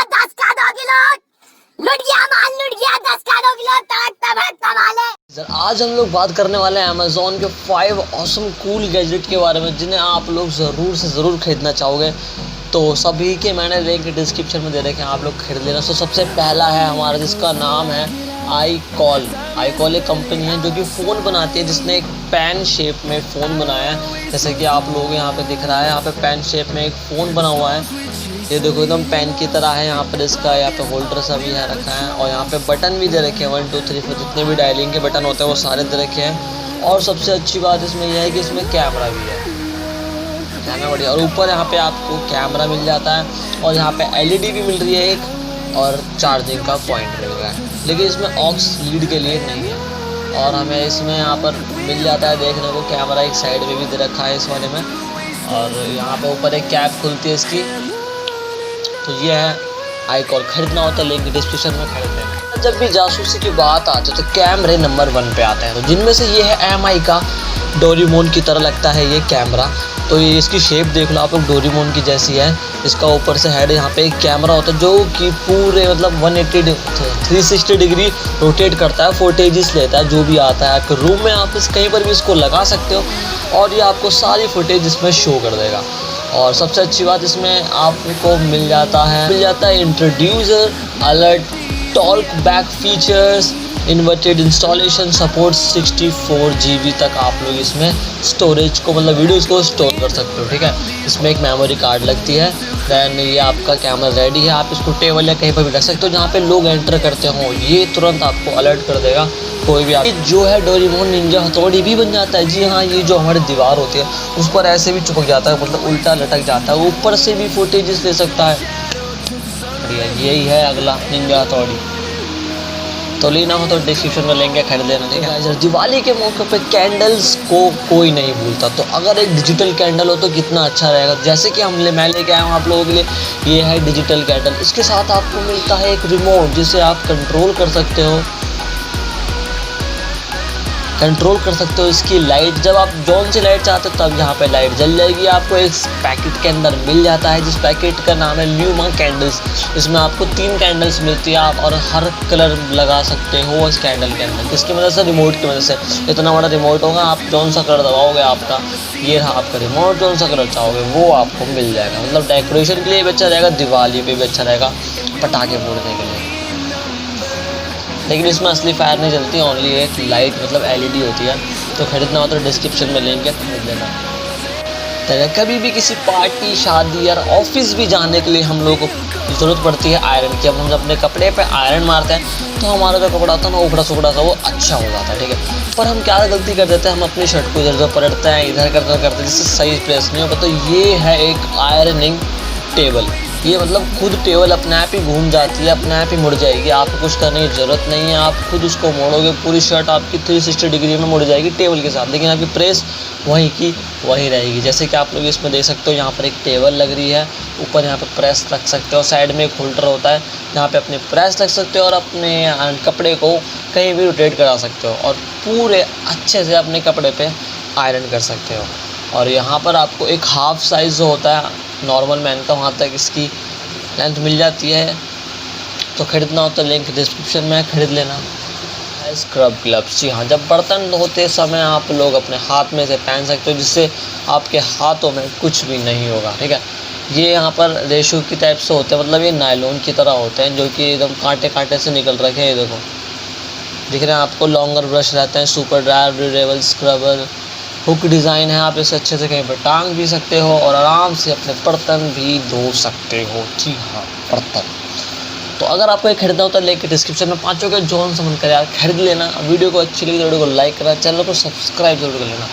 Kilo 10 का 2 kilo लुट गया माल, लुट गया 10 का 2 किलो तड़कता माल है। आज हम लोग बात करने वाले हैं अमेज़ॉन के 5 ऑसम कूल गैजेट के बारे में जिन्हें आप लोग ज़रूर से ज़रूर खरीदना चाहोगे। तो सभी के मैंने लिंक डिस्क्रिप्शन में दे रखे हैं, आप लोग खरीद लेना। तो सबसे पहला है हमारा जिसका नाम है आई कॉल एक कंपनी है जो कि फ़ोन बनाती है, जिसने एक पेन शेप में फ़ोन बनाया है। जैसे कि आप लोग यहाँ पे दिख रहा है, यहाँ पे पेन शेप में एक फ़ोन बना हुआ है। ये देखो एकदम पेन की तरह है। यहाँ पर इसका यहाँ पे होल्डर सा भी है रखा है, और यहाँ पे बटन भी दे रखे हैं 1 2 3 4 जितने भी डायलिंग के बटन होते हैं वो सारे दे रखे हैं। और सबसे अच्छी बात इसमें यह है कि इसमें कैमरा भी है, कैमरा बढ़िया। और ऊपर यहाँ पे आपको कैमरा मिल जाता है, और यहाँ पे एलईडी भी मिल रही है एक, और चार्जिंग का पॉइंट मिल रहा है, लेकिन इसमें ऑक्स लीड के लिए नहीं है। और हमें इसमें यहाँ पर मिल जाता है देखने को कैमरा एक साइड में भी दे रखा है इस वाले में। और यहाँ पे ऊपर एक कैप खुलती है इसकी। तो ये है आई कॉल, खरीदना होता है लिंक डिस्क्रिप्शन में, खरीदते हैं। जब भी जासूसी की बात आती है तो कैमरे नंबर 1 पे आते हैं। तो जिनमें से ये है एमआई का डोरेमोन की तरह लगता है ये कैमरा। तो ये इसकी शेप देख लो आप लोग, डोरेमोन की जैसी है। इसका ऊपर से हेड, यहाँ पे एक कैमरा होता है जो कि पूरे मतलब 360 डिग्री रोटेट करता है, फुटेजेस लेता है जो भी आता है आपके रूम में। आप कहीं पर भी इसको लगा सकते हो और ये आपको सारी फुटेज इसमें शो कर देगा। और सबसे अच्छी बात इसमें आपको मिल जाता है introducer alert, talk back features, inverted installation support, 64 GB तक आप लोग इसमें स्टोरेज को मतलब वीडियोज़ को स्टोर कर सकते हो। ठीक है, इसमें एक मेमोरी कार्ड लगती है। दैन ये आपका कैमरा रेडी है, आप इसको टेबल या कहीं पर भी रख सकते हो जहाँ पे लोग एंटर करते हो, ये तुरंत आपको अलर्ट कर देगा। कोई भी ये जो है डोरेमोन निंजा हथौड़ी भी बन जाता है। जी हाँ, ये जो हमारी दीवार होती है उस पर ऐसे भी चिपक जाता है, मतलब उल्टा लटक जाता है, ऊपर से भी फुटेजेस ले सकता है। बढ़िया, यही है अगला निंजा हथौड़ी। तो लेना हो तो डिस्क्रिप्शन में लेंगे, खरीद लेना। ठीक है, दिवाली के मौके पे कैंडल्स को कोई नहीं भूलता, तो अगर एक डिजिटल कैंडल हो तो कितना अच्छा रहेगा। जैसे कि मैं लेके आया हूँ आप लोगों के लिए, ये है डिजिटल कैंडल। इसके साथ आपको मिलता है एक रिमोट जिसे आप कंट्रोल कर सकते हो इसकी लाइट। जब आप जौन सी लाइट चाहते हो तब यहाँ पे लाइट जल जाएगी। आपको एक पैकेट के अंदर मिल जाता है जिस पैकेट का नाम है ल्यूमा कैंडल्स। इसमें आपको 3 कैंडल्स मिलती है, आप और हर कलर लगा सकते हो इस कैंडल के अंदर। इसकी मदद से, रिमोट की मदद से, इतना बड़ा रिमोट होगा, आप जौन सा कलर दबाओगे आपका ये रहा आपका रिमोट, जौन सा कलर चाहोगे वो आपको मिल जाएगा। मतलब डेकोरेशन के लिए भी अच्छा रहेगा, दिवाली पे भी अच्छा रहेगा, पटाखे फोड़ने के लिए। लेकिन इसमें असली फायर नहीं जलती, ओनली एक लाइट मतलब एलईडी होती है। तो खरीदना हो तो डिस्क्रिप्शन में लिंक है, खरीद लेना। तो कभी भी किसी पार्टी, शादी या ऑफिस भी जाने के लिए हम लोगों को ज़रूरत पड़ती है आयरन की। अब हम अपने कपड़े पे आयरन मारते हैं तो हमारा जो कपड़ा होता है ना उखड़ा सुखड़ा सा वो अच्छा हो जाता है। ठीक है, पर हम क्या गलती कर देते हैं, हम अपनी शर्ट को इधर उधर पलटते हैं, इधर करते हैं जिससे सही प्रेस नहीं होता। तो ये है एक आयरनिंग टेबल। ये मतलब खुद टेबल अपने आप ही घूम जाती है, अपने आप ही मुड़ जाएगी, आपको कुछ करने की ज़रूरत नहीं है। आप खुद उसको मोड़ोगे, पूरी शर्ट आपकी 360 डिग्री में मुड़ जाएगी टेबल के साथ, लेकिन आपकी प्रेस वहीं की वहीं रहेगी। जैसे कि आप लोग इसमें देख सकते हो, यहाँ पर एक टेबल लग रही है, ऊपर यहाँ पर प्रेस रख सकते हो, साइड में एक होल्डर होता है जहाँ पे अपने प्रेस रख सकते हो और अपने कपड़े को कहीं भी रोटेट करा सकते हो और पूरे अच्छे से अपने कपड़े पे आयरन कर सकते हो। और यहाँ पर आपको एक हाफ़ साइज़ जो होता है नॉर्मल मैन का, वहाँ तक इसकी लेंथ मिल जाती है। तो खरीदना हो तो लिंक डिस्क्रिप्शन में, खरीद लेना। स्क्रब ग्लव्स, जी हाँ, जब बर्तन धोते समय आप लोग अपने हाथ में से पहन सकते हो जिससे आपके हाथों में कुछ भी नहीं होगा। ठीक है, ये यहाँ पर रेशो की टाइप से होते हैं, मतलब ये नायलॉन की तरह होते हैं जो कि एकदम कांटे कांटे से निकल रखे हैं। ये देखो दिख रहे हैं आपको। लॉन्गर ब्रश रहते हैं, super dryer, durable scrubber, hook design है, आप इसे अच्छे से कहीं पर टांग भी सकते हो और आराम से अपने बर्तन भी धो सकते हो। जी हाँ, बर्तन। तो अगर आपको ये खरीदना होता है लिंक डिस्क्रिप्शन में, 5 के जौन सा मन करे यार खरीद लेना। वीडियो को अच्छी लगी तो वीडियो को लाइक करना, चैनल को सब्सक्राइब जरूर कर लेना।